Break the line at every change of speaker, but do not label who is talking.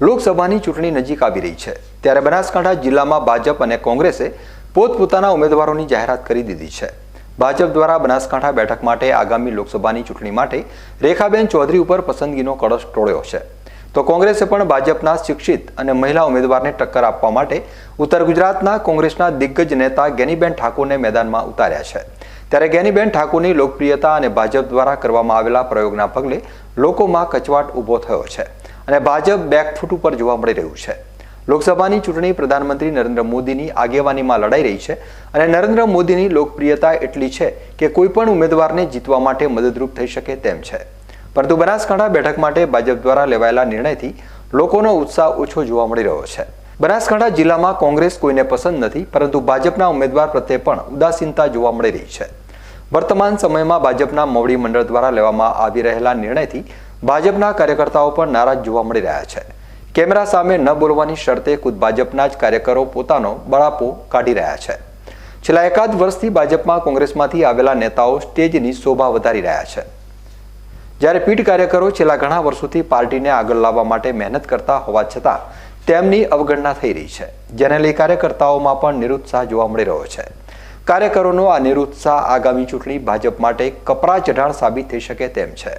લોકસભાની ચૂંટણી નજીક આવી રહી છે ત્યારે બનાસકાંઠા જિલ્લામાં ભાજપ અને કોંગ્રેસે પોતપોતાના ઉમેદવારોની જાહેરાત કરી દીધી છે। ભાજપ દ્વારા બનાસકાંઠા બેઠક માટે આગામી લોકસભાની ચૂંટણી માટે રેખાબેન ચૌધરી ઉપર પસંદગીનો કળશ તોડ્યો છે, તો કોંગ્રેસે પણ ભાજપના શિક્ષિત અને મહિલા ઉમેદવારને ટક્કર આપવા માટે ઉત્તર ગુજરાતના કોંગ્રેસના દિગ્ગજ નેતા જ્ઞાનીબેન ઠાકોરને મેદાનમાં ઉતાર્યા છે। ત્યારે જ્ઞાનીબેન ઠાકોરની લોકપ્રિયતા અને ભાજપ દ્વારા કરવામાં આવેલા પ્રયોગના પગલે લોકોમાં કચવાટ ઊભો થયો છે અને ભાજપ બેકફૂટ ઉપર જોવા મળી રહ્યું છે। લોકસભાની ચૂંટણી પ્રધાનમંત્રી નરેન્દ્ર મોદીની આગેવાનીમાં લડાઈ રહી છે અને નરેન્દ્ર મોદીની લોકપ્રિયતા એટલી છે કે કોઈ પણ ઉમેદવારને જીતવા માટે મદદરૂપ થઈ શકે તેમ છે, પરંતુ બનાસકાંઠા બેઠક માટે ભાજપ દ્વારા લેવાયેલા નિર્ણયથી લોકોનો ઉત્સાહ ઓછો જોવા મળી રહ્યો છે। બનાસકાંઠા જિલ્લામાં કોંગ્રેસ કોઈને પસંદ નથી, પરંતુ ભાજપના ઉમેદવાર પ્રત્યે પણ ઉદાસીનતા જોવા મળી રહી છે। વર્તમાન સમયમાં ભાજપના મોવડી મંડળ દ્વારા લેવામાં આવી રહેલા નિર્ણયથી ભાજપના કાર્યકર્તાઓ પણ નારાજ જોવા મળી રહ્યા છે। કેમેરા સામે ન બોલવાની શરતે ખુદ ભાજપના જ કાર્યકરો પોતાનો બળાપો કાઢી રહ્યા છે। છેલ્લા એકાદ વર્ષથી ભાજપમાં કોંગ્રેસમાંથી આવેલા નેતાઓ સ્ટેજની શોભા વધારી રહ્યા છે, જ્યારે પીઢ કાર્યકરો છેલ્લા ઘણા વર્ષોથી પાર્ટીને આગળ લાવવા માટે મહેનત કરતા હોવા છતાં તેમની અવગણના થઈ રહી છે, જેને લઈ કાર્યકર્તાઓમાં પણ નિરુત્સાહ જોવા મળી રહ્યો છે। કાર્યકરોનો આ નિરુત્સાહ આગામી ચૂંટણી ભાજપ માટે કપરા ચઢાણ સાબિત થઈ શકે તેમ છે।